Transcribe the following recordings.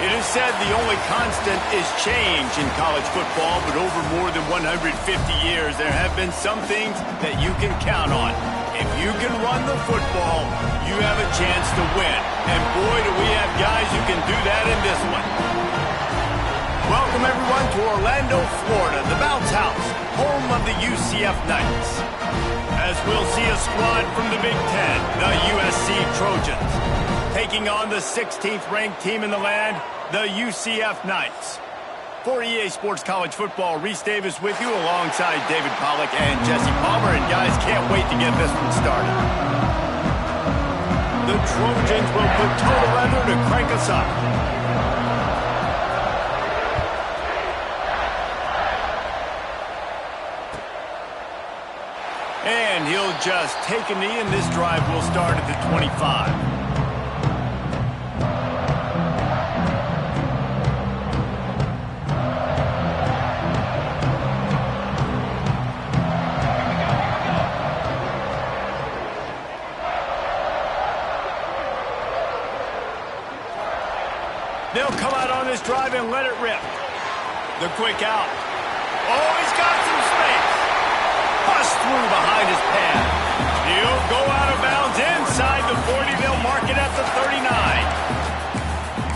It is said the only constant is change in college football, but over more than 150 years, there have been some things that you can count on. If you can run the football, you have a chance to win. And boy, do we have guys who can do that in this one. Welcome, everyone, to Orlando, Florida, the Bounce House, home of the UCF Knights. As we'll see a squad from the Big Ten, the USC Trojans, taking on the 16th-ranked team in the land, the UCF Knights. For EA Sports College Football, Reese Davis with you alongside David Pollack and Jesse Palmer. And guys, can't wait to get this one started. The Trojans will put total leather to crank us up. And he'll just take a knee, and this drive will start at the 25. They'll come out on this drive and let it rip. The quick out. Oh, he's got some space. Bust through behind his pad. He'll go out of bounds inside the 40. They'll mark it at the 39.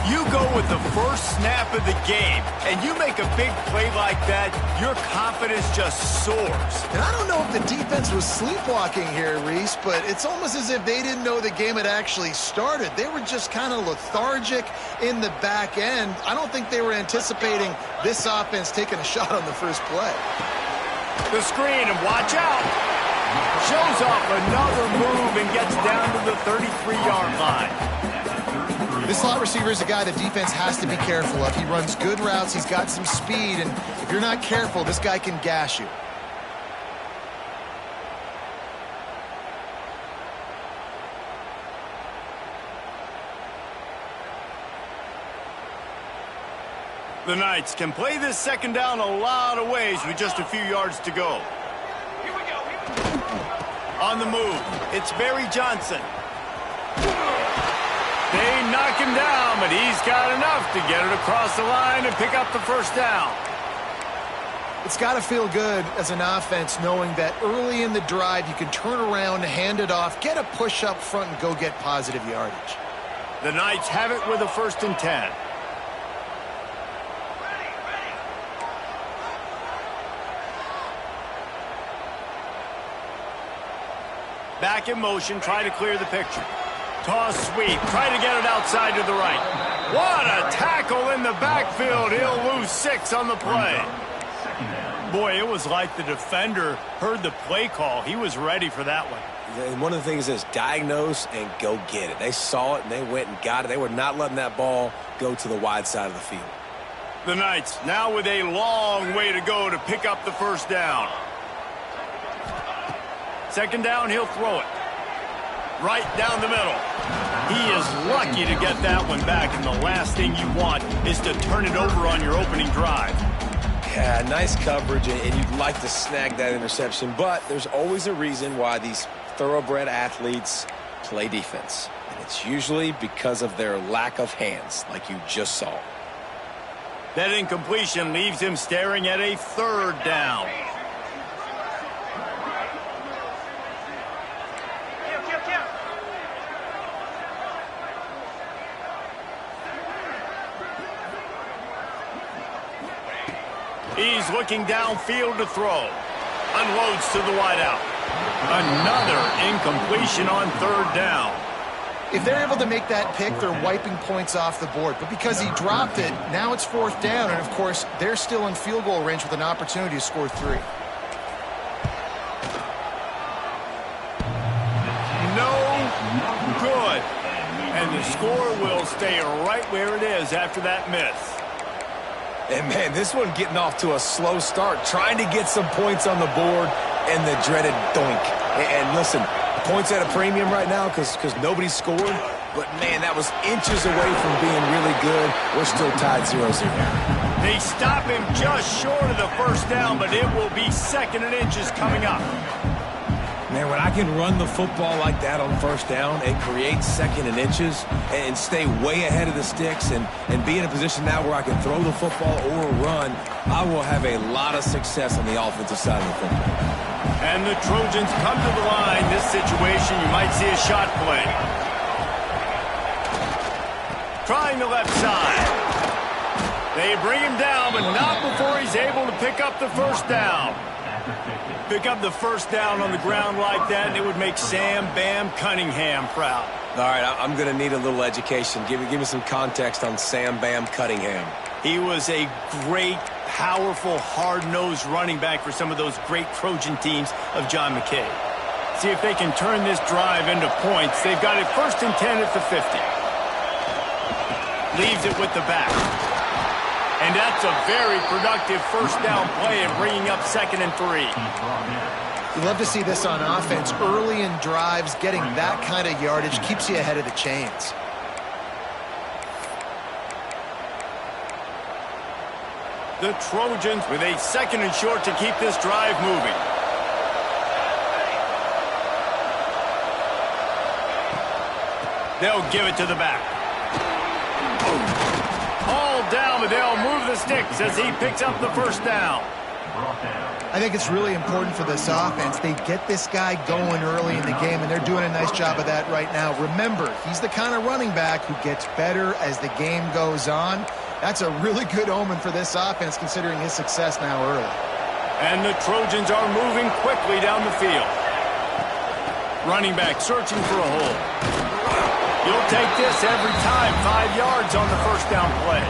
You go with the first snap of the game, and you make a big play like that, your confidence just soars. And I don't know if the defense was sleepwalking here, Reese, but it's almost as if they didn't know the game had actually started. They were just kind of lethargic in the back end. I don't think they were anticipating this offense taking a shot on the first play. The screen, and watch out. Shows off another move and gets down to the 33-yard line. This slot receiver is a guy the defense has to be careful of. He runs good routes, he's got some speed, and if you're not careful, this guy can gash you. The Knights can play this second down a lot of ways with just a few yards to go. Here we go. On the move, it's Barry Johnson. They knock him down, but he's got enough to get it across the line and pick up the first down. It's got to feel good as an offense knowing that early in the drive you can turn around, hand it off, get a push up front, and go get positive yardage. The Knights have it with a 1st and 10. Back in motion, try to clear the picture. Toss sweep, try to get it outside to the right. What a tackle in the backfield. He'll lose 6 on the play. Boy, it was like the defender heard the play call. He was ready for that one. And one of the things is diagnose and go get it. They saw it and they went and got it. They were not letting that ball go to the wide side of the field. The Knights now with a long way to go to pick up the first down. Second down, he'll throw it. Right down the middle. He is lucky to get that one back, and the last thing you want is to turn it over on your opening drive. Yeah, nice coverage, and you'd like to snag that interception, but there's always a reason why these thoroughbred athletes play defense, and it's usually because of their lack of hands, like you just saw. That incompletion leaves him staring at a 3rd down. He's looking downfield to throw. Unloads to the wideout. Another incompletion on 3rd down. If they're able to make that pick, they're wiping points off the board. But because he dropped it, now it's 4th down. And, of course, they're still in field goal range with an opportunity to score 3. No good. And the score will stay right where it is after that miss. And, man, this one getting off to a slow start, trying to get some points on the board, and the dreaded doink. And listen, points at a premium right now because nobody scored. But, man, that was inches away from being really good. We're still tied 0-0. They stop him just short of the first down, but it will be 2nd and inches coming up. Man, when I can run the football like that on first down, it creates second and inches and stay way ahead of the sticks and be in a position now where I can throw the football or run, I will have a lot of success on the offensive side of the football. And the Trojans come to the line. This situation, you might see a shot play. Trying the left side. They bring him down, but not before he's able to pick up the first down. Pick up the first down on the ground like that, and it would make Sam Bam Cunningham proud. All right, I'm going to need a little education. Give me some context on Sam Bam Cunningham. He was a great, powerful, hard-nosed running back for some of those great Trojan teams of John McKay. See if they can turn this drive into points. They've got it 1st and 10 at the 50. Leaves it with the back. And that's a very productive first down play and bringing up 2nd and 3. You love to see this on offense. Early in drives, getting that kind of yardage keeps you ahead of the chains. The Trojans with a 2nd and short to keep this drive moving. They'll give it to the back. All down, but they'll move the sticks as he picks up the first down. I think it's really important for this offense. They get this guy going early in the game, and they're doing a nice job of that right now. Remember, he's the kind of running back who gets better as the game goes on. That's a really good omen for this offense, considering his success now early. And the Trojans are moving quickly down the field. Running back searching for a hole. You'll take this every time. 5 yards on the first down play.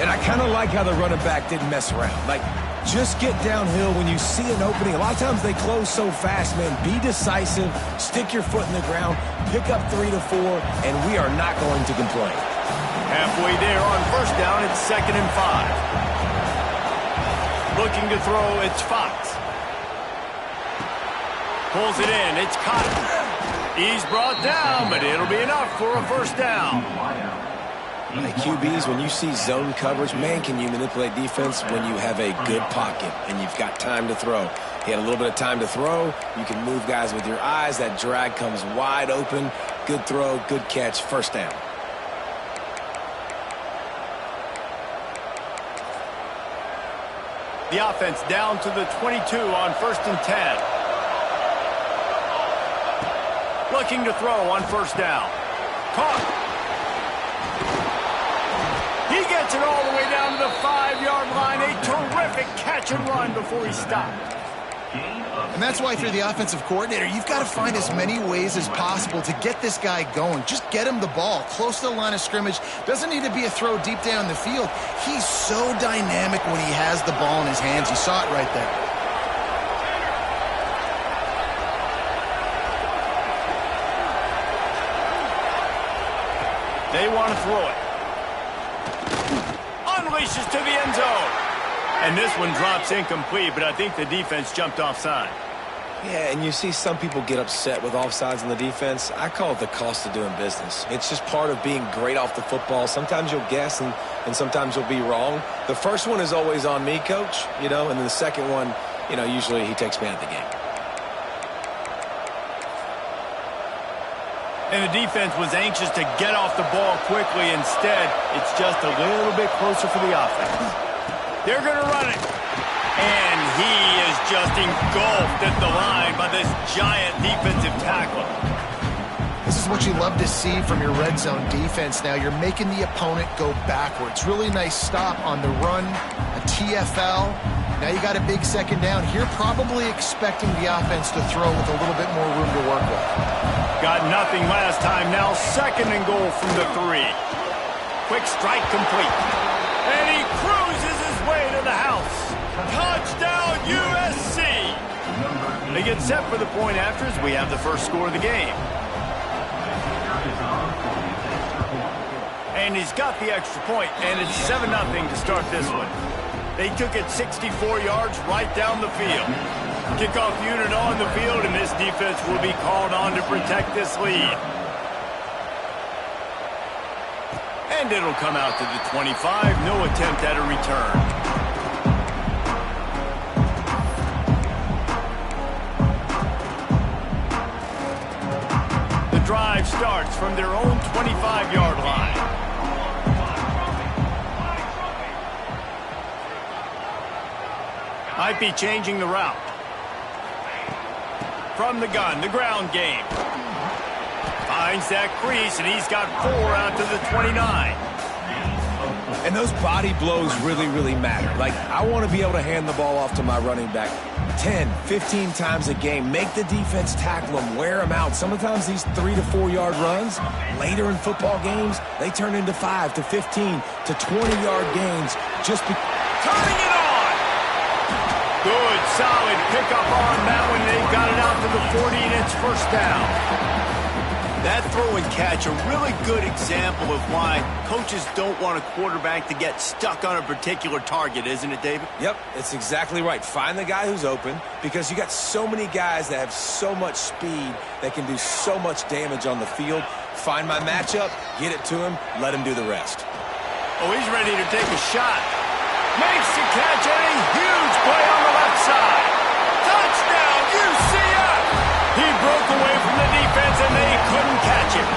And I kind of like how the running back didn't mess around. Like, just get downhill when you see an opening. A lot of times they close so fast, man. Be decisive, stick your foot in the ground, pick up 3 to 4, and we are not going to complain. Halfway there on first down, it's 2nd and 5. Looking to throw, it's Fox. Pulls it in, it's Cotton. He's brought down, but it'll be enough for a first down. Hey, QBs, when you see zone coverage, man, can you manipulate defense when you have a good pocket and you've got time to throw. He had a little bit of time to throw. You can move guys with your eyes. That drag comes wide open. Good throw, good catch, first down. The offense down to the 22 on 1st and 10. Looking to throw on first down. Caught. He gets it all the way down to the 5-yard line. A terrific catch and run before he stopped. And that's why if you're the offensive coordinator, you've got to find as many ways as possible to get this guy going. Just get him the ball close to the line of scrimmage. Doesn't need to be a throw deep down the field. He's so dynamic when he has the ball in his hands. You saw it right there. They want to throw it. Unleashes to the end zone. And this one drops incomplete, but I think the defense jumped offside. Yeah, and you see some people get upset with offsides in the defense. I call it the cost of doing business. It's just part of being great off the football. Sometimes you'll guess and sometimes you'll be wrong. The first one is always on me, coach, and then the second one, usually he takes me out of the game. And the defense was anxious to get off the ball quickly. Instead, it's just a little bit closer for the offense. They're going to run it. And he is just engulfed at the line by this giant defensive tackle. This is what you love to see from your red zone defense now. You're making the opponent go backwards. Really nice stop on the run, a TFL. Now you got a big second down here, probably expecting the offense to throw with a little bit more room to work with. Got nothing last time. Now 2nd and goal from the 3. Quick strike complete. And he cruises his way to the house. Touchdown USC. They get set for the point after as we have the first score of the game. And he's got the extra point, and it's 7-0 to start this one. They took it 64 yards right down the field. Kickoff unit on the field, and this defense will be called on to protect this lead. And it'll come out to the 25. No attempt at a return. drive starts from their own 25-yard line. Might be changing the route. From the gun, the ground game. Finds that crease, and he's got 4 out to the 29. And those body blows really, really matter. Like, I want to be able to hand the ball off to my running back 10, 15 times a game. Make the defense tackle them, wear them out. Sometimes these 3 to 4 yard runs, later in football games, they turn into 5 to 15 to 20-yard gains. Turning it on! Good, solid pickup on that one. They've got it out to the 40, and it's first down. That throw and catch, a really good example of why coaches don't want a quarterback to get stuck on a particular target, isn't it, David? Yep, it's exactly right. Find the guy who's open, because you got so many guys that have so much speed that can do so much damage on the field. Find my matchup, get it to him, let him do the rest. Oh, he's ready to take a shot. Makes the catch, and a huge play on the left side. Touchdown, UCF! He broke away from the defense, and they couldn't catch him.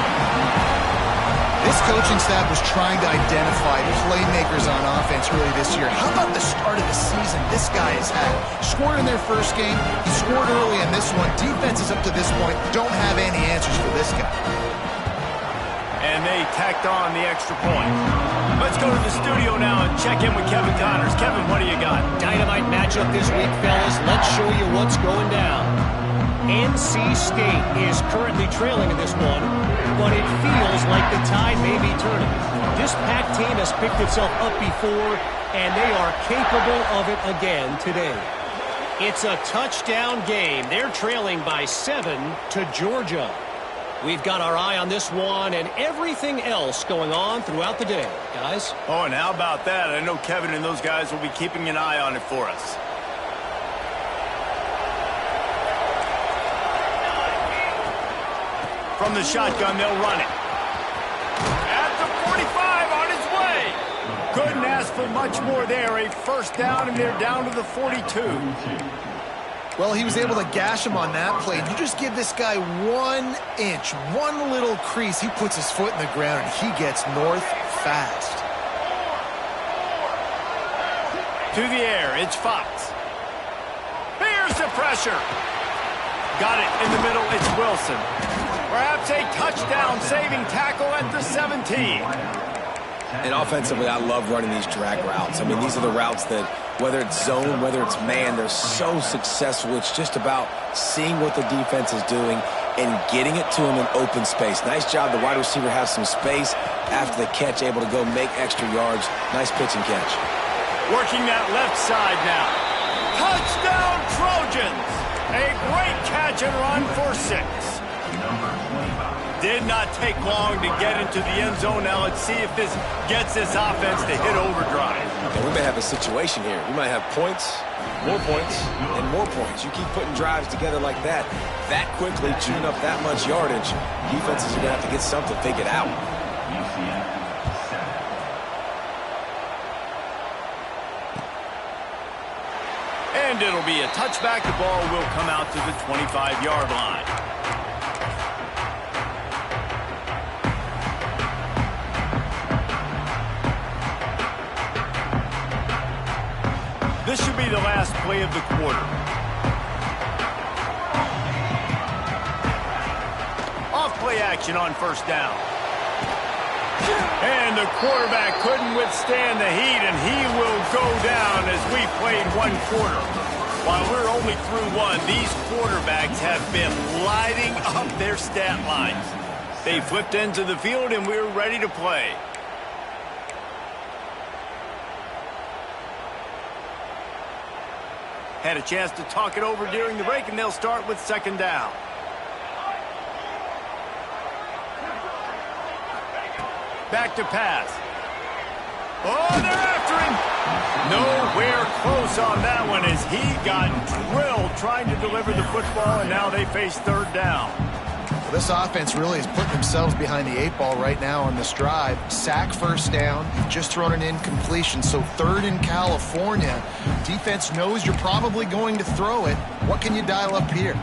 This coaching staff was trying to identify playmakers on offense early this year. How about the start of the season this guy has had? Scored in their first game. He scored early in this one. Defenses up to this point don't have any answers for this guy. And they tacked on the extra point. Let's go to the studio now and check in with Kevin Connors. Kevin, what do you got? Dynamite matchup this week, fellas. Let's show you what's going down. NC State is currently trailing in this one, but it feels like the tide may be turning. This Pac team has picked itself up before, and they are capable of it again today. It's a touchdown game. They're trailing by 7 to Georgia. We've got our eye on this one and everything else going on throughout the day, guys. Oh, and how about that? I know Kevin and those guys will be keeping an eye on it for us. From the shotgun, they'll run it. At the 45, on his way. Couldn't ask for much more there. A first down, and they're down to the 42. Well, he was able to gash him on that play. You just give this guy 1 inch, one little crease. He puts his foot in the ground, and he gets north fast. To the air, it's Fox. Here's the pressure. Got it in the middle, it's Wilson. Perhaps a touchdown-saving tackle at the 17. And offensively, I love running these drag routes. I mean, these are the routes that, whether it's zone, whether it's man, they're so successful. It's just about seeing what the defense is doing and getting it to him in open space. Nice job. The wide receiver has some space after the catch, able to go make extra yards. Nice pitch and catch. Working that left side now. Touchdown, Trojans! A great catch and run for 6. Did not take long to get into the end zone. Now let's see if this gets this offense to hit overdrive. And we may have a situation here. We might have points, and more points. You keep putting drives together like that quickly, chewing up that much yardage, defenses are going to have to get something figured out. And it'll be a touchback. The ball will come out to the 25-yard line. This should be the last play of the quarter. Off play action on first down. And the quarterback couldn't withstand the heat, and he will go down as we played 1 quarter. While we're only through 1, these quarterbacks have been lighting up their stat lines. They flipped into the field, and we're ready to play. Had a chance to talk it over during the break, and they'll start with second down. Back to pass. Oh, they're after him. Nowhere close on that one as he got drilled trying to deliver the football, and now they face third down. Well, this offense really is putting themselves behind the 8 ball right now on this drive. Sack first down. You've just thrown an incompletion, so third in California. Defense knows you're probably going to throw it. What can you dial up here?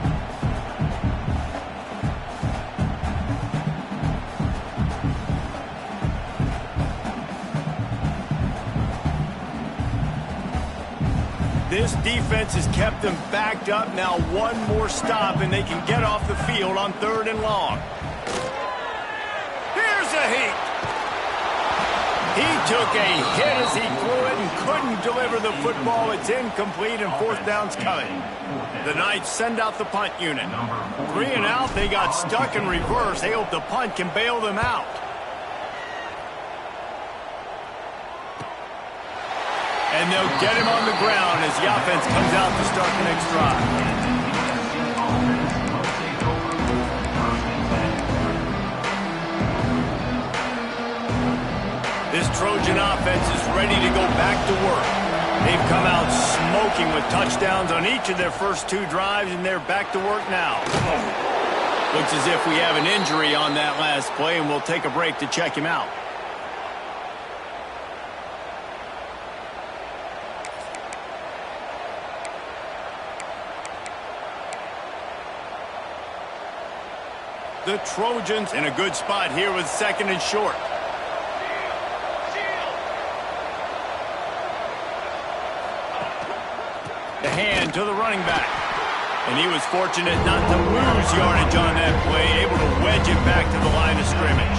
This defense has kept them backed up. Now one more stop, and they can get off the field on 3rd and long. Here's a heat. He took a hit as he threw it and couldn't deliver the football. It's incomplete, and 4th down's coming. The Knights send out the punt unit. 3 and out, they got stuck in reverse. They hope the punt can bail them out. And they'll get him on the ground as the offense comes out to start the next drive. This Trojan offense is ready to go back to work. They've come out smoking with touchdowns on each of their first 2 drives, and they're back to work now. Looks as if we have an injury on that last play, and we'll take a break to check him out. The Trojans in a good spot here with 2nd and short. The hand to the running back. And he was fortunate not to lose yardage on that play, able to wedge it back to the line of scrimmage.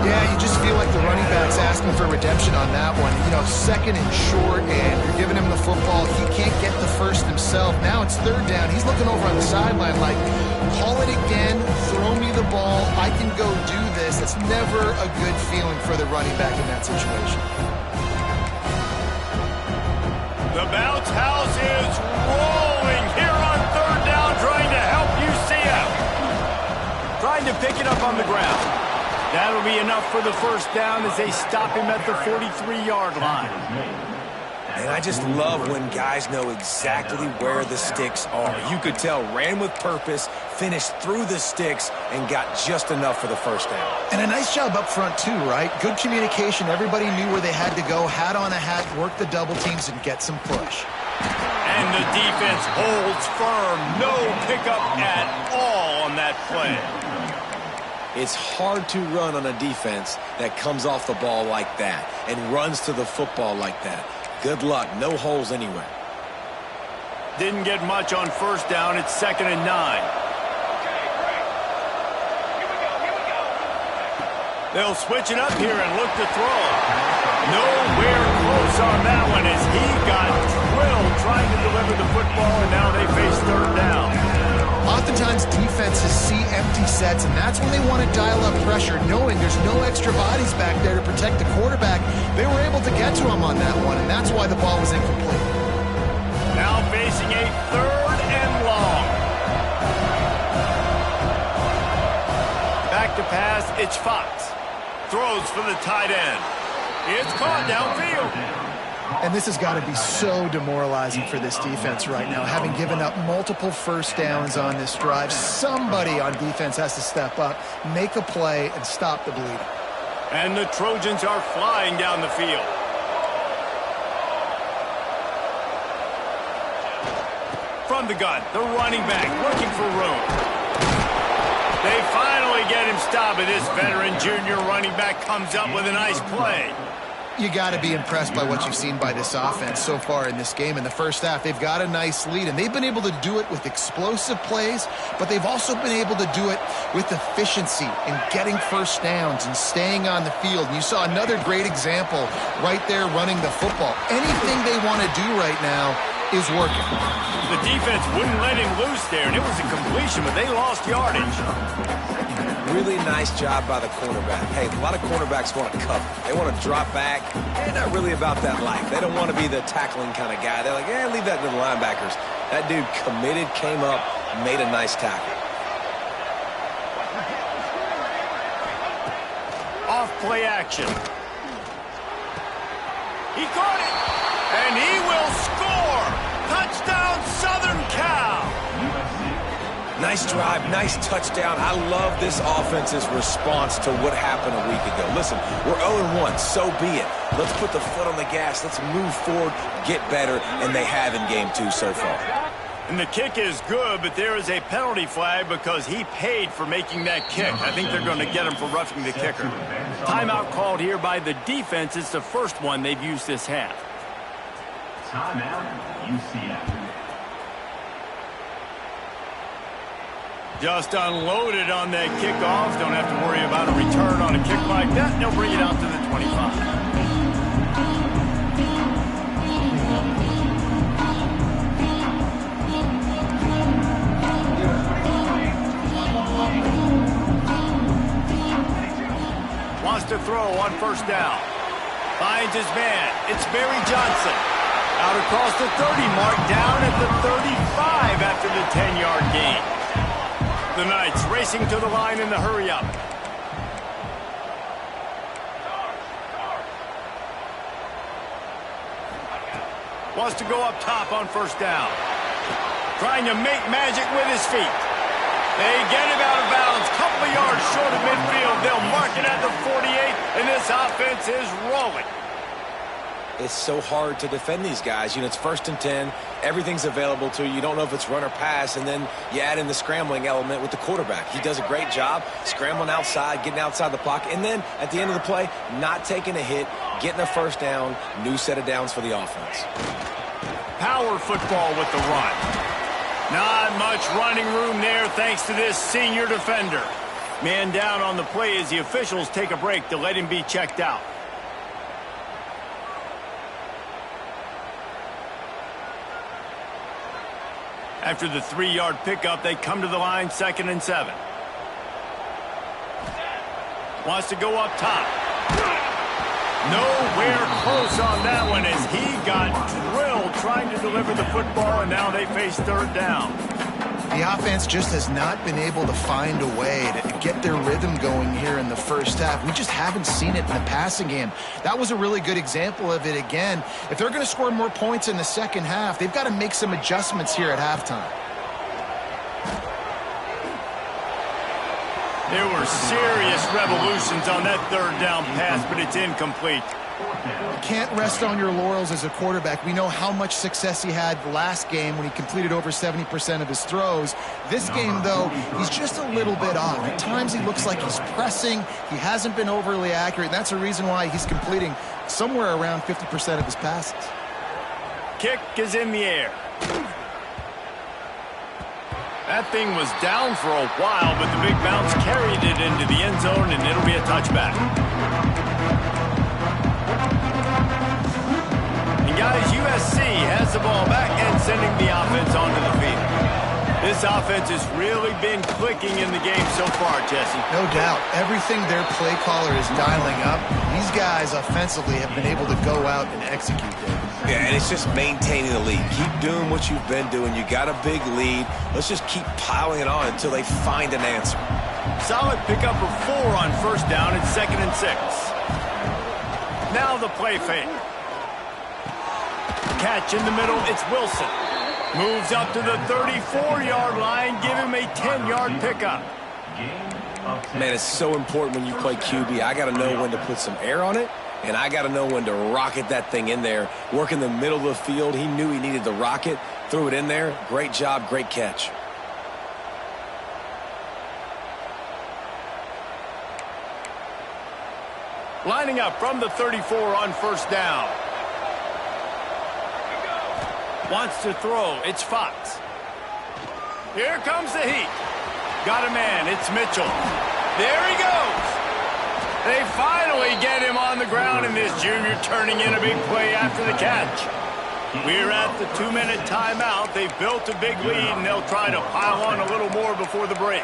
Yeah, you just feel like the running back's asking for redemption on that one. You know, 2nd and short, and you're giving him the football. He can't get the first himself. Now it's 3rd down. He's looking over on the sideline like, call it again, throw me the ball, I can go do this. It's never a good feeling for the running back in that situation. The bounce house is rolling here on 3rd down, trying to help UCF. Trying to pick it up on the ground. That'll be enough for the 1st down as they stop him at the 43-yard line. And I just love when guys know exactly where the sticks are. You could tell, ran with purpose, finished through the sticks, and got just enough for the 1st down. And a nice job up front, too, right? Good communication. Everybody knew where they had to go, hat on a hat, work the double teams, and get some push. And the defense holds firm. No pickup at all on that play. It's hard to run on a defense that comes off the ball like that and runs to the football like that. Good luck. No holes anywhere. Didn't get much on 1st down. It's 2nd and 9. They'll switch it up here and look to throw. Nowhere close on that one as he got drilled trying to deliver the football, and now they face 3rd down. Oftentimes defenses see empty sets, and that's when they want to dial up pressure, knowing there's no extra bodies back there to protect the quarterback. They were able to get to him on that one, and that's why the ball was incomplete. Now facing a 3rd and long. Back to pass, it's Fox. Throws for the tight end. It's caught downfield. And this has got to be so demoralizing for this defense right now, having given up multiple 1st downs on this drive. Somebody on defense has to step up, make a play, and stop the bleeding. And the Trojans are flying down the field. From the gun, the running back looking for room. They finally get him stopped, and this veteran junior running back comes up with a nice play. You got to be impressed by what you've seen by this offense so far in this game. In the first half, they've got a nice lead, and they've been able to do it with explosive plays, but they've also been able to do it with efficiency and getting 1st downs and staying on the field. And you saw another great example right there running the football. Anything they want to do right now is working. The defense wouldn't let him loose there, and it was a completion, but they lost yardage. Really nice job by the cornerback. Hey, a lot of cornerbacks want to cover. They want to drop back. They're not really about that life. They don't want to be the tackling kind of guy. They're like, leave that to the linebackers. That dude committed, came up, made a nice tackle. Off play action. He caught it, and he will score. Touchdown, Southern Cal. Nice drive, nice touchdown. I love this offense's response to what happened a week ago. Listen, we're 0-1, so be it. Let's put the foot on the gas. Let's move forward, get better, and they have in game 2 so far. And the kick is good, but there is a penalty flag because he paid for making that kick. I think they're going to get him for roughing the kicker. Timeout called here by the defense. It's the first one they've used this half. Timeout, UCF. Just unloaded on that kickoff. Don't have to worry about a return on a kick like that. And they'll bring it out to the 25. Wants to throw on first down. Finds his man. It's Barry Johnson. Out across the 30 mark, down at the 35 after the 10-yard gain. The Knights racing to the line in the hurry-up. Wants to go up top on first down. Trying to make magic with his feet. They get him out of bounds. Couple of yards short of midfield. They'll mark it at the 48, and this offense is rolling. It's so hard to defend these guys. You know, it's 1st and 10. Everything's available to you. You don't know if it's run or pass, and then you add in the scrambling element with the quarterback. He does a great job scrambling outside, getting outside the pocket, and then at the end of the play, not taking a hit, getting a first down, new set of downs for the offense. Power football with the run. Not much running room there thanks to this senior defender. Man down on the play as the officials take a break to let him be checked out. After the 3-yard pickup, they come to the line 2nd and 7. Wants to go up top. Nowhere close on that one as he got drilled trying to deliver the football, and now they face 3rd down. The offense just has not been able to find a way to get their rhythm going here in the first half. We just haven't seen it in the passing game. That was a really good example of it again. If they're going to score more points in the second half, they've got to make some adjustments here at halftime. There were serious revolutions on that 3rd down pass, but it's incomplete. Can't rest on your laurels as a quarterback. We know how much success he had last game when he completed over 70% of his throws. This game, though, he's just a little bit off. At times he looks like he's pressing. He hasn't been overly accurate, and that's the reason why he's completing somewhere around 50% of his passes. Kick is in the air. That thing was down for a while, but the big bounce carried it into the end zone, and it'll be a touchback. And guys, USC has the ball back and sending the offense onto the field. This offense has really been clicking in the game so far, Jesse. No doubt. Everything their play caller is dialing up, these guys offensively have been able to go out and execute there. Yeah, and it's just maintaining the lead. Keep doing what you've been doing. You got a big lead. Let's just keep piling it on until they find an answer. Solid pickup of 4 on first down. It's 2nd and 6. Now the play fake. Catch in the middle. It's Wilson. Moves up to the 34-yard line. Give him a 10-yard pickup. Man, it's so important when you play QB. I got to know when to put some air on it, and I got to know when to rocket that thing in there. Work in the middle of the field. He knew he needed the rocket. Threw it in there. Great job. Great catch. Lining up from the 34 on first down. Wants to throw. It's Fox. Here comes the heat. Got a man. It's Mitchell. There he goes. They finally get him on the ground, and this junior turning in a big play after the catch. We're at the 2-minute timeout. They've built a big lead, and they'll try to pile on a little more before the break.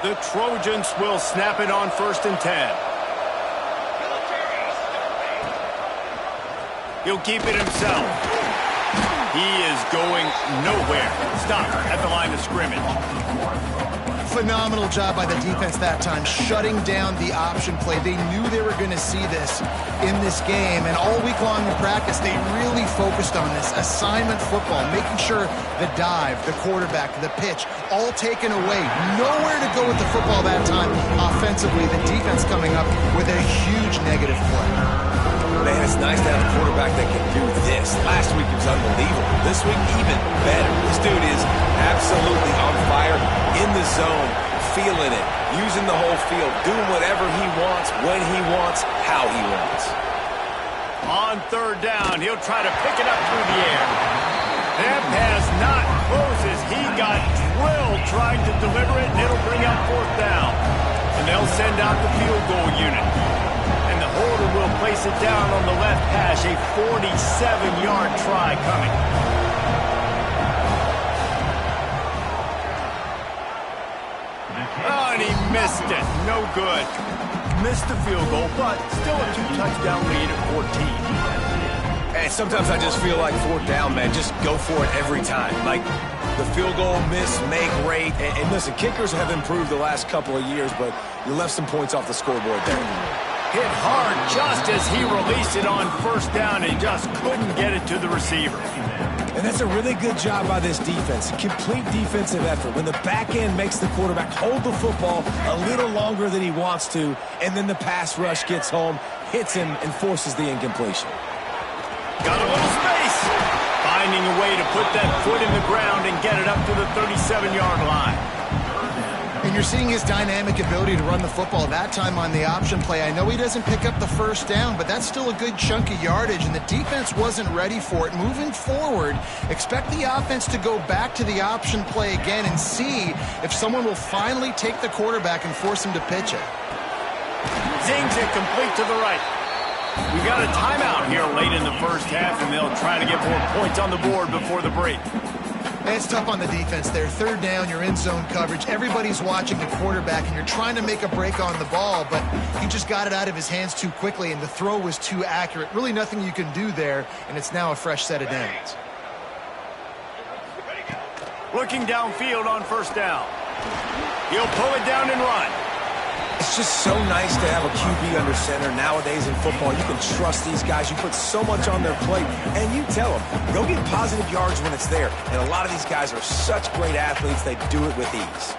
The Trojans will snap it on 1st and 10. He'll keep it himself. He is going nowhere. Stop at the line of scrimmage. Phenomenal job by the defense that time, shutting down the option play. They knew they were going to see this in this game, and all week long in practice, they really focused on this assignment football, making sure the dive, the quarterback, the pitch, all taken away. Nowhere to go with the football that time offensively. The defense coming up with a huge negative play. Man, it's nice to have a quarterback that can do this. Last week it was unbelievable. This week, even better. This dude is absolutely on fire, in the zone, feeling it, using the whole field, doing whatever he wants, when he wants, how he wants. On third down, he'll try to pick it up through the air. That pass not closes. He got drilled trying to deliver it, and it'll bring up fourth down. And they'll send out the field goal unit. And the holder will place it down on the left hash, a 47-yard try coming. Oh, and he missed it. No good. Missed the field goal, but still a two-touchdown lead at 14. And sometimes I just feel like fourth down, man, just go for it every time. Like the field goal miss, make rate. And listen, kickers have improved the last couple of years, but you left some points off the scoreboard there. Hit hard just as he released it on first down and just couldn't get it to the receiver. And that's a really good job by this defense. Complete defensive effort. When the back end makes the quarterback hold the football a little longer than he wants to, and then the pass rush gets home, hits him, and forces the incompletion. Got a little space. Finding a way to put that foot in the ground and get it up to the 37-yard line. And you're seeing his dynamic ability to run the football, that time on the option play. I know he doesn't pick up the first down, but that's still a good chunk of yardage, and the defense wasn't ready for it. Moving forward, expect the offense to go back to the option play again and see if someone will finally take the quarterback and force him to pitch it. Zings it complete to the right. We got a timeout here late in the first half, and they'll try to get more points on the board before the break. It's tough on the defense there. Third down, you're in zone coverage. Everybody's watching the quarterback, and you're trying to make a break on the ball, but he just got it out of his hands too quickly, and the throw was too accurate. Really nothing you can do there, and it's now a fresh set of downs. Looking downfield on first down. He'll pull it down and run. It's just so nice to have a QB under center nowadays in football. You can trust these guys. You put so much on their plate, and you tell them, go get positive yards when it's there. And a lot of these guys are such great athletes, they do it with ease.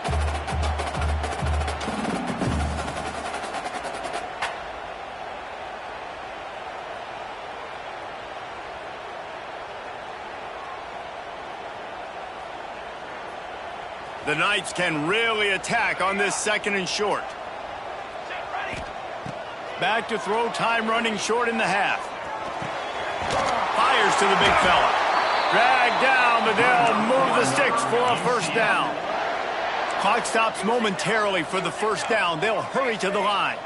The Knights can really attack on this second and short. Back to throw, time running short in the half. Fires to the big fella. Dragged down, but they'll move the sticks for a first down. Clock stops momentarily for the first down. They'll hurry to the line.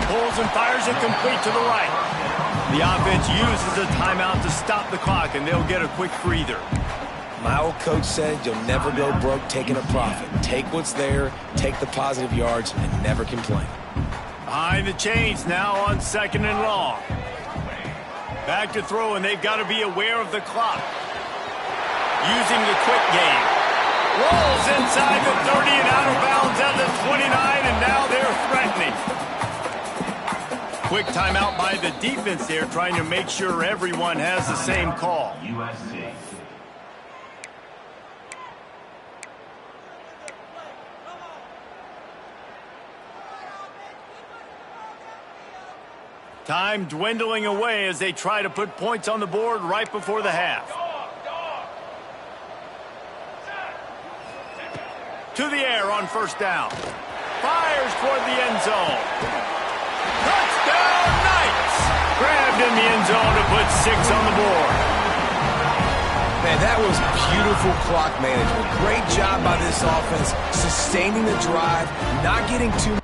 Pulls and fires it complete to the right. The offense uses a timeout to stop the clock, and they'll get a quick breather. My old coach said you'll never go broke taking a profit. Take what's there, take the positive yards, and never complain. Behind the chains now on second and long. Back to throw, and they've got to be aware of the clock. Using the quick game. Rolls inside the 30 and out of bounds at the 29, and now they're threatening. Quick timeout by the defense there, trying to make sure everyone has the same call. USC. Time dwindling away as they try to put points on the board right before the half. To the air on first down. Fires toward the end zone. Touchdown Knights! Grabbed in the end zone to put 6 on the board. Man, that was beautiful clock management. Great job by this offense, sustaining the drive, not getting too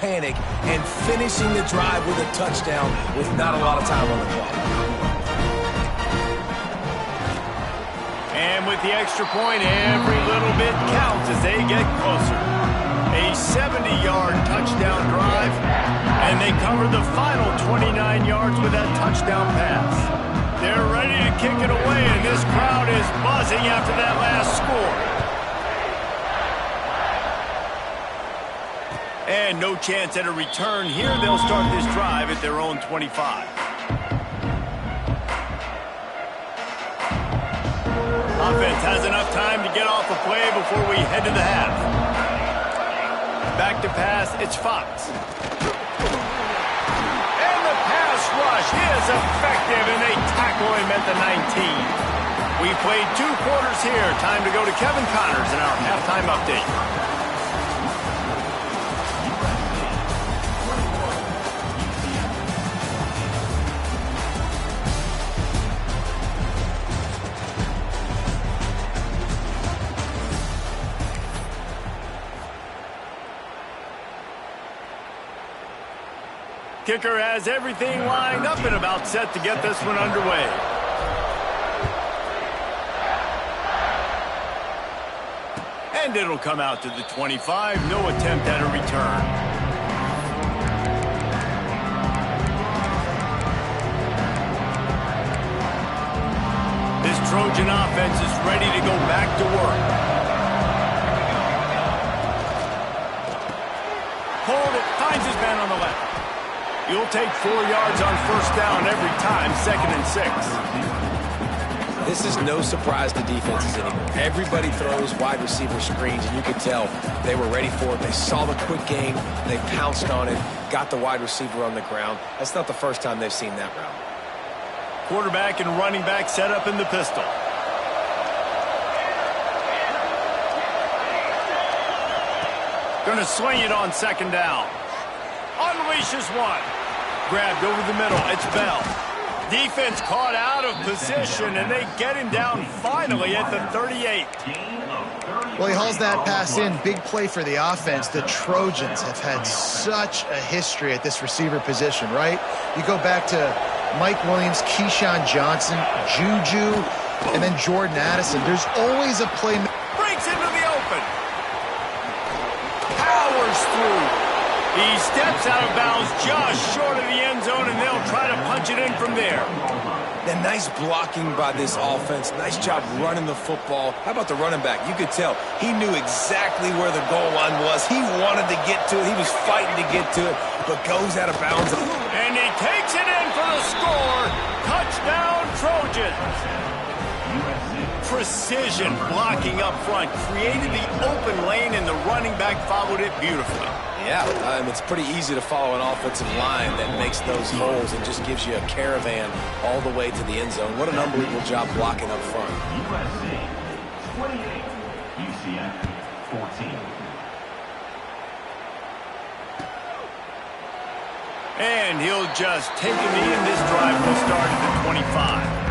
panic, and finishing the drive with a touchdown with not a lot of time on the clock. And with the extra point, every little bit counts as they get closer. A 70-yard touchdown drive, and they cover the final 29 yards with that touchdown pass. They're ready to kick it away, and this crowd is buzzing after that last score. And no chance at a return here. They'll start this drive at their own 25. Offense has enough time to get off a play before we head to the half. Back to pass, it's Fox. And the pass rush Josh, he is effective, and they tackle him at the 19. We played 2 quarters here. Time to go to Kevin Connors in our halftime update. Kicker has everything lined up and about set to get this one underway. And it'll come out to the 25. No attempt at a return. This Trojan offense is ready to go back to work. Hold it. Finds his man on the left. You'll take 4 yards on first down every time, 2nd and 6. This is no surprise to defenses anymore. Everybody throws wide receiver screens, and you can tell they were ready for it. They saw the quick game. They pounced on it, got the wide receiver on the ground. That's not the first time they've seen that route. Quarterback and running back set up in the pistol. Going to swing it on 2nd down. Unleashes one. Grabbed over the middle. It's Bell. Defense caught out of position, and they get him down finally at the 38. Well, he hauls that pass in. Big play for the offense. The Trojans have had such a history at this receiver position, right? You go back to Mike Williams, Keyshawn Johnson, Juju, and then Jordan Addison. There's always a play. Breaks into the open. Powers through. He steps out of bounds just short of the end zone, and they'll try to punch it in from there. And nice blocking by this offense. Nice job running the football. How about the running back? You could tell he knew exactly where the goal line was. He wanted to get to it. He was fighting to get to it, but goes out of bounds. And he takes it in for the score. Touchdown, Trojans. Precision blocking up front. Created the open lane, and the running back followed it beautifully. Yeah, it's pretty easy to follow an offensive line that makes those holes and just gives you a caravan all the way to the end zone. What an unbelievable job blocking up front. USC 28, UCF 14. And he'll just take a knee, and this drive will start at the 25.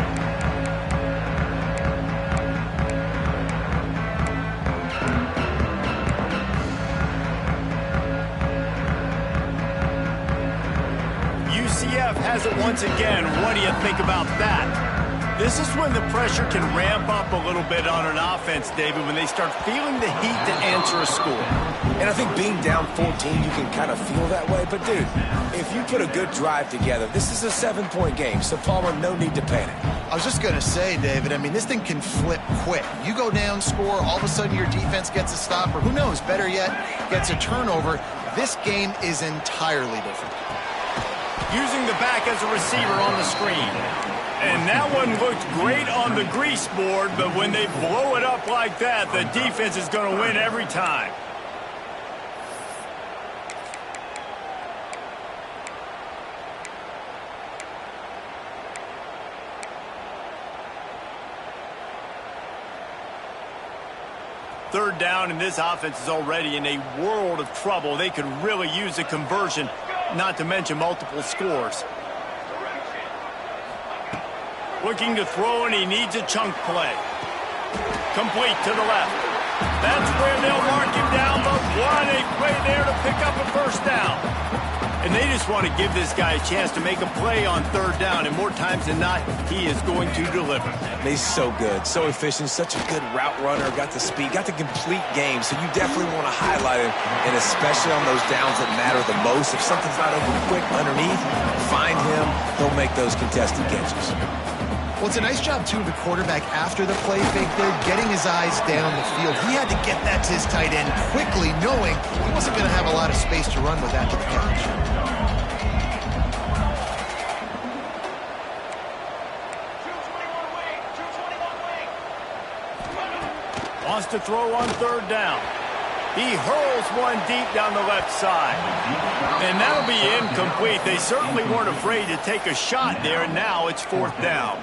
UCF has it once again. What do you think about that? This is when the pressure can ramp up a little bit on an offense, David, when they start feeling the heat to answer a score. And I think being down 14, you can kind of feel that way. But, dude, if you put a good drive together, this is a 7-point game. So, Palmer, no need to panic. I was just going to say, David, I mean, this thing can flip quick. You go down, score, all of a sudden your defense gets a stop, or who knows, better yet, gets a turnover. This game is entirely different. Using the back as a receiver on the screen. And that one looked great on the grease board, but when they blow it up like that, the defense is going to win every time. Third down, and this offense is already in a world of trouble. They could really use a conversion, not to mention multiple scores. Looking to throw, and he needs a chunk play. Complete to the left. That's where they'll mark him down, but what a play there to pick up a first down. And they just want to give this guy a chance to make a play on third down, and more times than not, he is going to deliver. He's so good, so efficient, such a good route runner, got the speed, got the complete game, so you definitely want to highlight him, and especially on those downs that matter the most. If something's not open quick underneath, find him, he'll make those contested catches. Well, it's a nice job, too, of the quarterback after the play fake there, getting his eyes down the field. He had to get that to his tight end quickly, knowing he wasn't going to have a lot of space to run with that to the catch. Wants to throw on third down. He hurls one deep down the left side. And that'll be incomplete. They certainly weren't afraid to take a shot there, and now it's 4th down.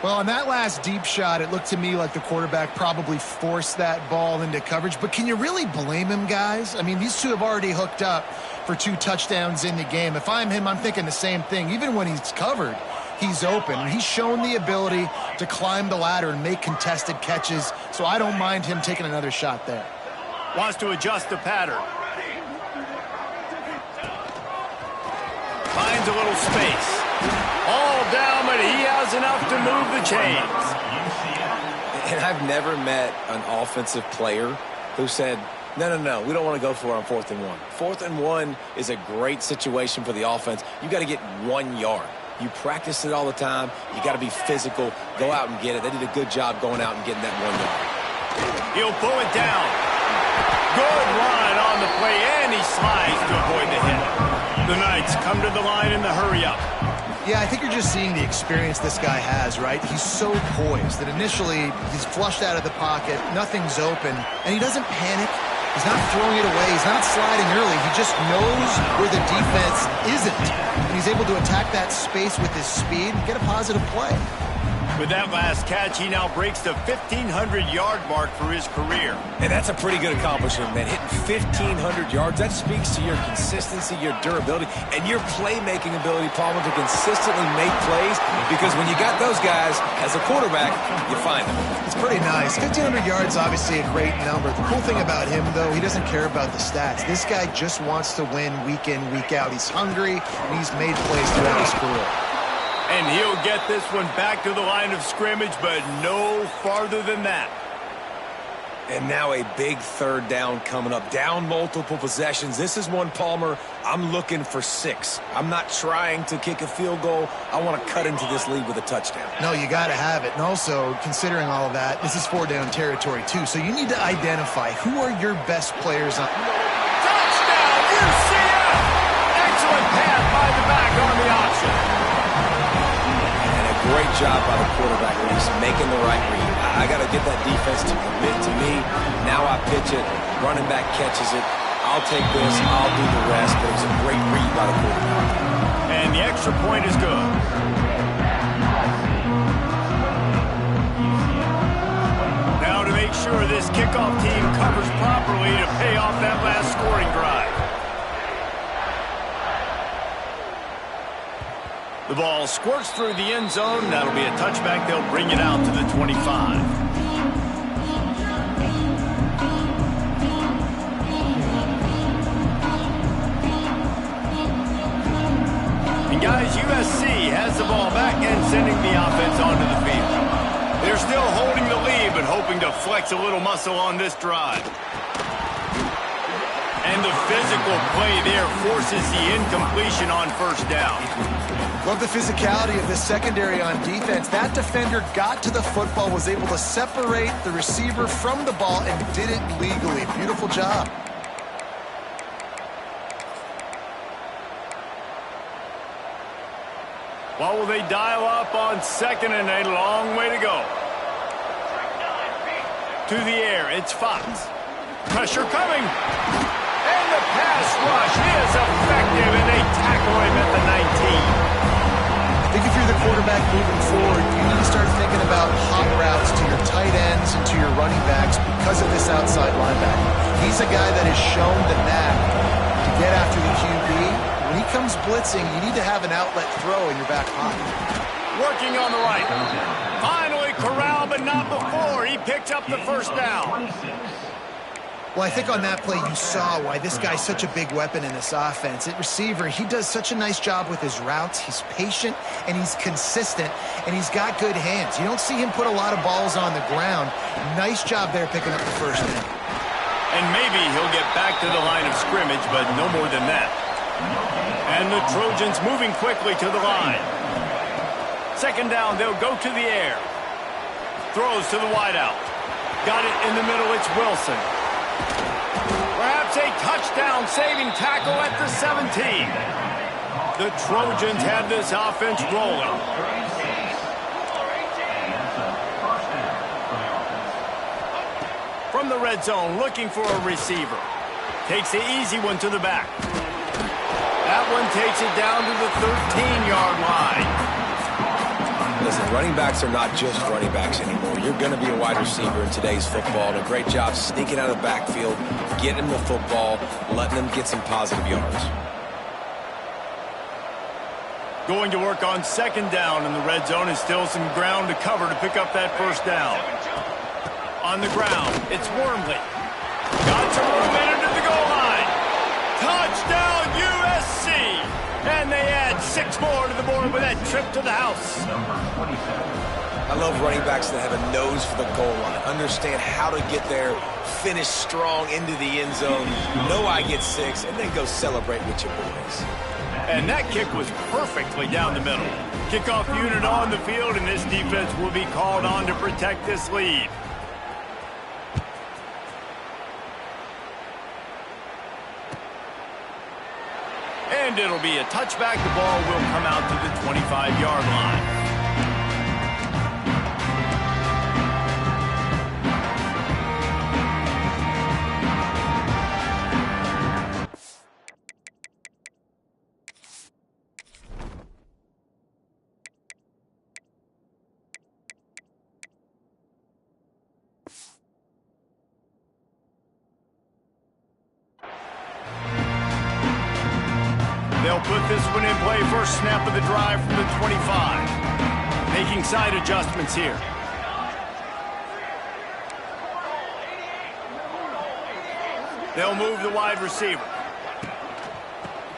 Well, on that last deep shot, it looked to me like the quarterback probably forced that ball into coverage. But can you really blame him, guys? I mean, these two have already hooked up for 2 touchdowns in the game. If I'm him, I'm thinking the same thing. Even when he's covered, he's open. He's shown the ability to climb the ladder and make contested catches, so I don't mind him taking another shot there. Wants to adjust the pattern. Finds a little space. All down, but he has enough to move the chains. And I've never met an offensive player who said, no, we don't want to go for it on 4th and 1. 4th and 1 is a great situation for the offense. You got to get 1 yard. You practice it all the time. You got to be physical. Go out and get it. They did a good job going out and getting that 1 yard. He'll pull it down. Good run on the play, and he slides to avoid the hit. The Knights come to the line in the hurry-up. Yeah, I think you're just seeing the experience this guy has, right? He's so poised that initially he's flushed out of the pocket, nothing's open, and he doesn't panic. He's not throwing it away. He's not sliding early. He just knows where the defense isn't. And he's able to attack that space with his speed and get a positive play. With that last catch, he now breaks the 1,500-yard mark for his career. And that's a pretty good accomplishment, man. Hitting 1,500 yards, that speaks to your consistency, your durability, and your playmaking ability, Palmer, to consistently make plays. Because when you got those guys as a quarterback, you find them. It's pretty nice. 1,500 yards, obviously a great number. The cool thing about him, though, he doesn't care about the stats. This guy just wants to win week in, week out. He's hungry, and he's made plays throughout his career. And he'll get this one back to the line of scrimmage, but no farther than that. And now a big 3rd down coming up. Down multiple possessions. This is one, Palmer, I'm looking for 6. I'm not trying to kick a field goal. I want to cut into this lead with a touchdown. No, you got to have it. And also, considering all of that, this is 4-down territory, too. So you need to identify who are your best players on. Touchdown, UCF! Excellent pass by the back on the option. Great job by the quarterback, Reese, making the right read. I got to get that defense to commit to me. Now I pitch it. Running back catches it. I'll take this. I'll do the rest. But it was a great read by the quarterback. And the extra point is good. Now to make sure this kickoff team covers properly to pay off that last scoring drive. The ball squirts through the end zone. That'll be a touchback. They'll bring it out to the 25. And guys, USC has the ball back and sending the offense onto the field. They're still holding the lead, but hoping to flex a little muscle on this drive. And the physical play there forces the incompletion on 1st down. Love the physicality of this secondary on defense. That defender got to the football, was able to separate the receiver from the ball, and did it legally. Beautiful job. What will they dial up on 2nd and a long way to go? To the air, it's Fox. Pressure coming. And the pass rush is effective, and they tackle him at the 19. I think if you're the quarterback moving forward, you need to start thinking about hot routes to your tight ends and to your running backs because of this outside linebacker. He's a guy that has shown the knack to get after the QB. When he comes blitzing, you need to have an outlet throw in your back pocket. Working on the right. Finally corralled, but not before. He picked up the 1st down. Well, I think on that play you saw why this guy's such a big weapon in this offense. At receiver, he does such a nice job with his routes. He's patient, and he's consistent, and he's got good hands. You don't see him put a lot of balls on the ground. Nice job there picking up the 1st down. And maybe he'll get back to the line of scrimmage, but no more than that. And the Trojans moving quickly to the line. 2nd down, they'll go to the air. Throws to the wideout. Got it in the middle, it's Wilson. Perhaps a touchdown-saving tackle at the 17. The Trojans have this offense rolling. From from the red zone, looking for a receiver. Takes the easy one to the back. That one takes it down to the 13-yard line. Listen, running backs are not just running backs anymore. You're going to be a wide receiver in today's football. And a great job sneaking out of the backfield, getting them the football, letting them get some positive yards. Going to work on second down in the red zone, and still some ground to cover to pick up that first down. On the ground, it's Wormley. Got some room into the goal line. Touchdown, USC! And they add 6 more to the board with that trip to the house. I love running backs that have a nose for the goal line. Understand how to get there, finish strong into the end zone, know I get 6, and then go celebrate with your boys. And that kick was perfectly down the middle. Kickoff unit on the field, and this defense will be called on to protect this lead. And it'll be a touchback. The ball will come out to the 25-yard line. They'll put this one in play. First snap of the drive from the 25. Making side adjustments here. They'll move the wide receiver.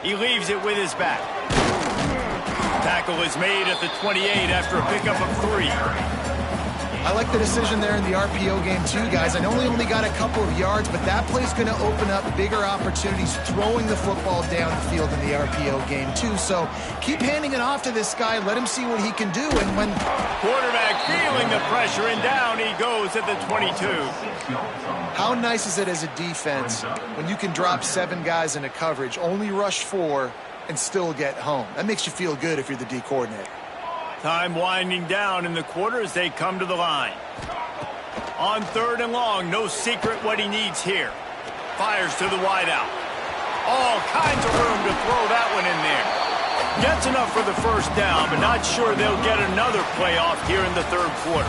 He leaves it with his back. Tackle is made at the 28 after a pickup of 3. I like the decision there in the RPO game too, guys. I know he only got a couple of yards, but that play's going to open up bigger opportunities throwing the football downfield in the RPO game too. So keep handing it off to this guy. Let him see what he can do. And when quarterback feeling the pressure, and down he goes at the 22. How nice is it as a defense when you can drop 7 guys into coverage, only rush 4, and still get home? That makes you feel good if you're the D coordinator. Time winding down in the quarter as they come to the line. On 3rd and long, no secret what he needs here. Fires to the wideout. All kinds of room to throw that one in there. Gets enough for the first down, but not sure they'll get another playoff here in the 3rd quarter.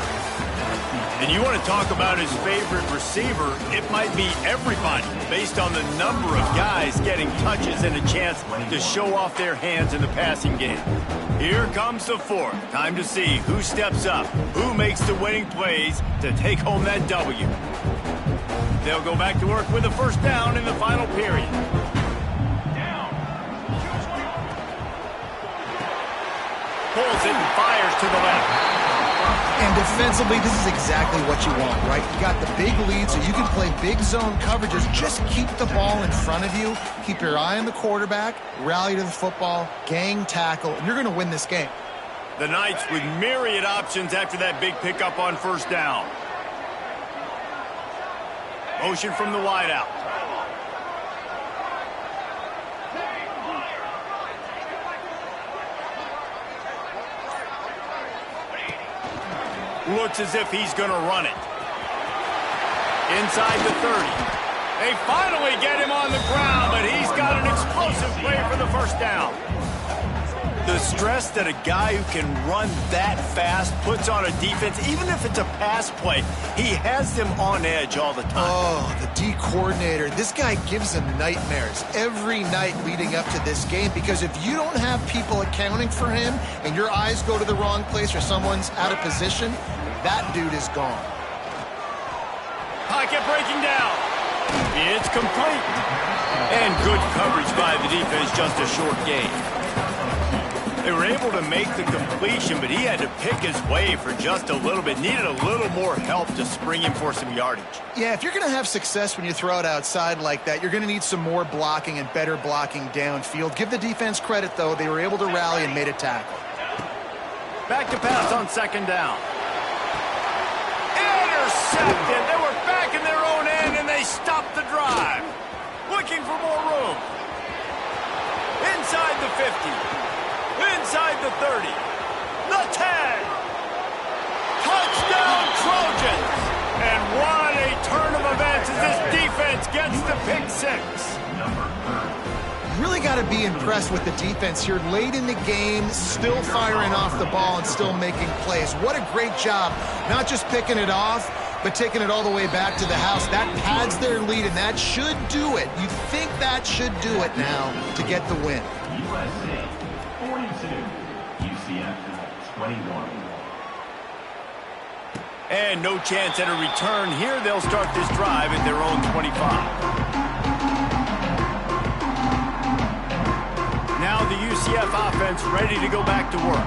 And you want to talk about his favorite receiver, it might be everybody based on the number of guys getting touches and a chance to show off their hands in the passing game. Here comes the 4th. Time to see who steps up, who makes the winning plays to take home that W. They'll go back to work with a first down in the final period. Pulls it and fires to the left. And defensively, this is exactly what you want, right? You got the big lead, so you can play big zone coverages. Just keep the ball in front of you. Keep your eye on the quarterback, rally to the football, gang tackle, and you're going to win this game. The Knights with myriad options after that big pickup on first down. Motion from the wideout. Looks as if he's going to run it. Inside the 30. They finally get him on the ground, but he's got an explosive play for the first down. The stress that a guy who can run that fast puts on a defense, even if it's a pass play, he has them on edge all the time. Oh, the D coordinator. This guy gives them nightmares every night leading up to this game, because if you don't have people accounting for him and your eyes go to the wrong place or someone's out of position, that dude is gone. Pocket breaking down. It's complete. And good coverage by the defense, just a short gain. They were able to make the completion, but he had to pick his way for just a little bit. Needed a little more help to spring him for some yardage. Yeah, if you're going to have success when you throw it outside like that, you're going to need some more blocking and better blocking downfield. Give the defense credit, though. They were able to rally and made a tackle. Back to pass on second down. Intercepted. They were back in their own end, and they stopped the drive. Looking for more room. Inside the 50. Inside the 30. The 10. Touchdown, Trojans. And what a turn of events defense gets the pick six. Really got to be impressed with the defense here. Late in the game, still firing off the ball and still making plays. What a great job. Not just picking it off, but taking it all the way back to the house. That pads their lead, and that should do it. You think that should do it now to get the win. USC 42, UCF 21. And no chance at a return here. They'll start this drive at their own 25. Now the UCF offense ready to go back to work.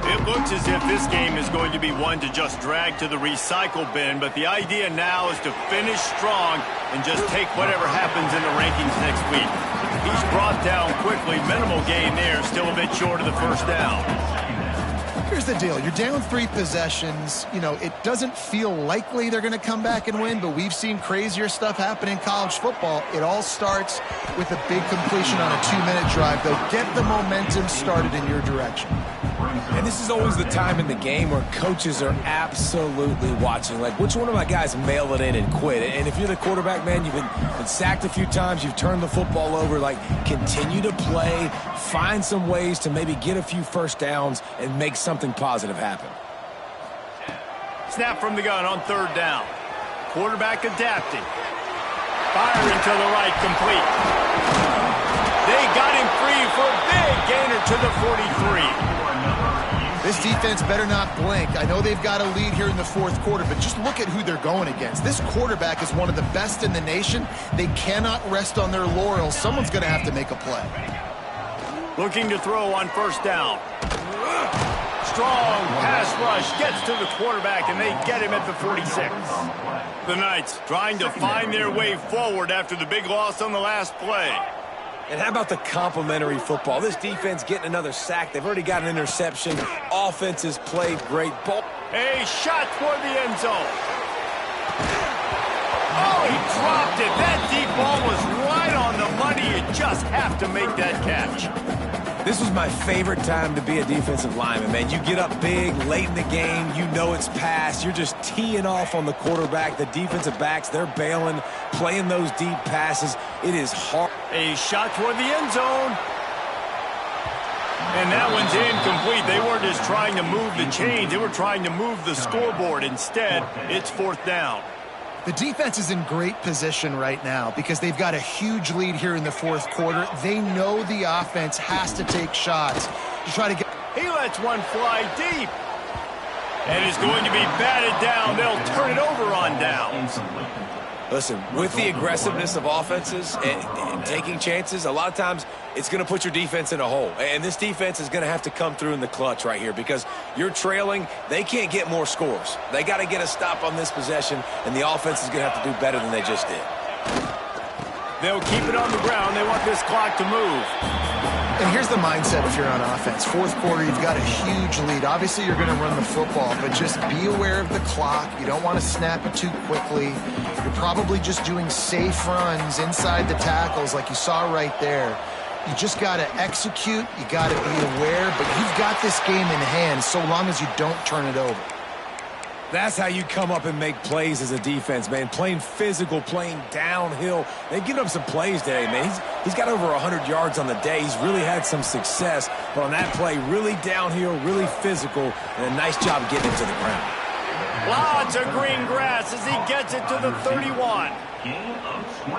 It looks as if this game is going to be one to just drag to the recycle bin, but the idea now is to finish strong and just take whatever happens in the rankings next week. He's brought down quickly. Minimal gain there, still a bit short of the first down. Here's the deal. You're down 3 possessions. You know, it doesn't feel likely they're going to come back and win, but we've seen crazier stuff happen in college football. It all starts with a big completion on a 2-minute drive. They'll get the momentum started in your direction. And this is always the time in the game where coaches are absolutely watching. Like, which one of my guys mail it in and quit? And if you're the quarterback, man, you've been sacked a few times, you've turned the football over, like, continue to play, find some ways to maybe get a few first downs and make something positive happen. Snap from the gun on 3rd down. Quarterback adapting. Firing to the right, complete. They got him free for a big gainer to the 43. This defense better not blink. I know they've got a lead here in the 4th quarter, but just look at who they're going against. This quarterback is one of the best in the nation. They cannot rest on their laurels. Someone's going to have to make a play. Looking to throw on 1st down. Strong pass rush gets to the quarterback, and they get him at the 46. The Knights trying to find their way forward after the big loss on the last play. And how about the complimentary football? This defense getting another sack. They've already got an interception. Offense has played great ball. A shot toward the end zone. Oh, he dropped it. That deep ball was right on the money. You just have to make that catch. This was my favorite time to be a defensive lineman, man. You get up big, late in the game, you know it's past. You're just teeing off on the quarterback. The defensive backs, they're bailing, playing those deep passes. It is hard. A shot toward the end zone. And that one's incomplete. They weren't just trying to move the chains. They were trying to move the scoreboard. Instead, it's 4th down. The defense is in great position right now because they've got a huge lead here in the 4th quarter. They know the offense has to take shots to try to get... He lets one fly deep. And is going to be batted down. They'll turn it over on downs. Listen, with the aggressiveness of offenses and taking chances, a lot of times it's going to put your defense in a hole. And this defense is going to have to come through in the clutch right here because you're trailing. They can't get more scores. They got to get a stop on this possession, and the offense is going to have to do better than they just did. They'll keep it on the ground. They want this clock to move. And here's the mindset if you're on offense. 4th quarter, you've got a huge lead. Obviously, you're going to run the football, but just be aware of the clock. You don't want to snap it too quickly. You're probably just doing safe runs inside the tackles like you saw right there. You just got to execute. You got to be aware, but you've got this game in hand so long as you don't turn it over. That's how you come up and make plays as a defense, man. Playing physical, playing downhill. They've given up some plays today, man. He's got over 100 yards on the day. He's really had some success. But on that play, really downhill, really physical, and a nice job getting it to the ground. Lots of green grass as he gets it to the 31.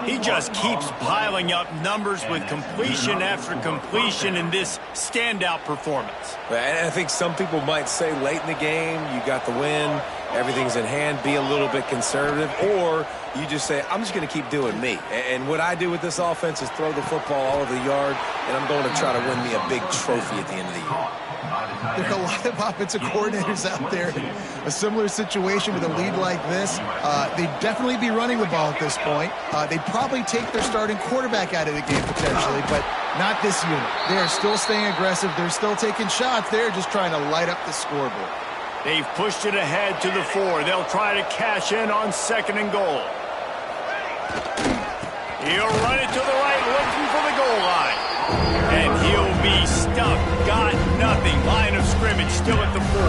He just keeps piling up numbers with completion after completion in this standout performance. And I think some people might say late in the game, you got the win, everything's in hand, be a little bit conservative, or you just say, I'm just going to keep doing me. And what I do with this offense is throw the football all over the yard, and I'm going to try to win me a big trophy at the end of the year. There are a lot of offensive coordinators out there in a similar situation with a lead like this. They'd definitely be running the ball at this point. They'd probably take their starting quarterback out of the game potentially, but not this unit. They are still staying aggressive. They're still taking shots. They're just trying to light up the scoreboard. They've pushed it ahead to the 4. They'll try to cash in on 2nd and goal. He'll run it to the right, looking for the goal line. And he'll be stuck. Got nothing. Line of scrimmage still at the 4.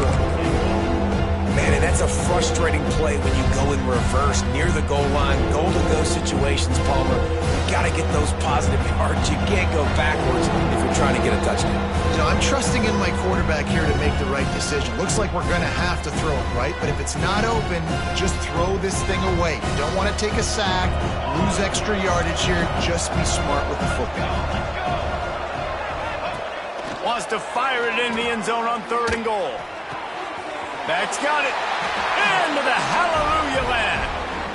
Man, and That's a frustrating play when you go in reverse near the goal line. Goal-to-go situations, Palmer. You got to get those positive yards. You can't go backwards if you're trying to get a touchdown. You know, I'm trusting in my quarterback here to make the right decision. Looks like we're going to have to throw it, right? But if it's not open, just throw this thing away. You don't want to take a sack, lose extra yardage here. Just be smart with the football. Wants to fire it in the end zone on 3rd and goal. Max got it. Into the hallelujah land.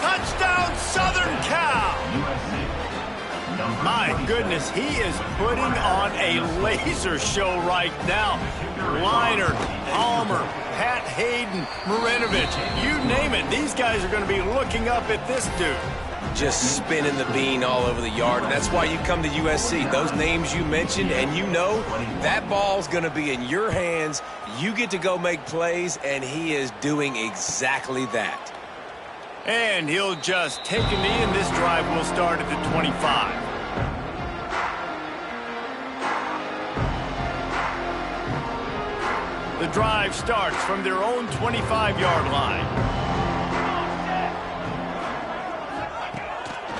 Touchdown, Southern Cal. My goodness, he is putting on a laser show right now. Leinart, Palmer, Pat Hayden, Marinovich, you name it. These guys are going to be looking up at this dude. Just spinning the bean all over the yard, and that's why you come to USC. Those names you mentioned, and you know that ball's going to be in your hands. You get to go make plays, and he is doing exactly that. And he'll just take a knee, and this drive will start at the 25. The drive starts from their own 25-yard line.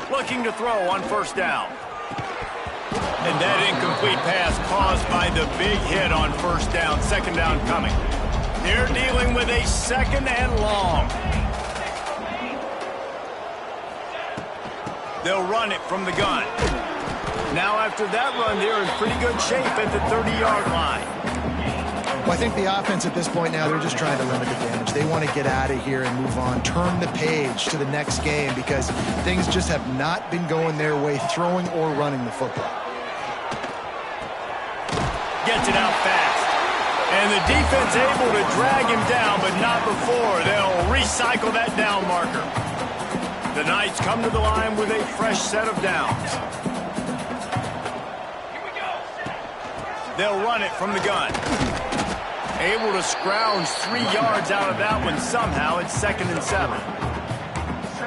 Looking to throw on 1st down. And that incomplete pass caused by the big hit on 1st down. 2nd down coming. They're dealing with a 2nd and long. They'll run it from the gun. Now after that run, they're in pretty good shape at the 30-yard line. Well, I think the offense at this point now, they're just trying to limit the damage. They want to get out of here and move on, turn the page to the next game because things just have not been going their way, throwing or running the football. Gets it out fast. And the defense able to drag him down, but not before. They'll recycle that down marker. The Knights come to the line with a fresh set of downs. They'll run it from the gun. Able to scrounge 3 yards out of that one somehow. It's 2nd and 7.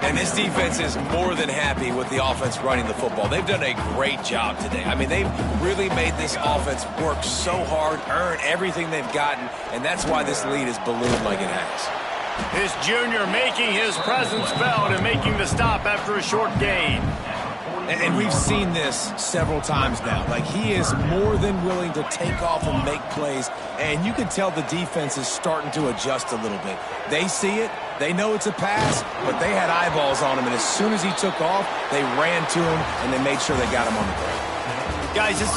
And this defense is more than happy with the offense running the football. They've done a great job today. I mean, they've really made this offense work so hard, earn everything they've gotten, and that's why this lead is ballooned like it has. This junior making his presence felt and making the stop after a short gain. And we've seen this several times now. Like, he is more than willing to take off and make plays, and you can tell the defense is starting to adjust a little bit. They see it, they know it's a pass, but they had eyeballs on him, and as soon as he took off, they ran to him, and they made sure they got him on the ground. Guys, this is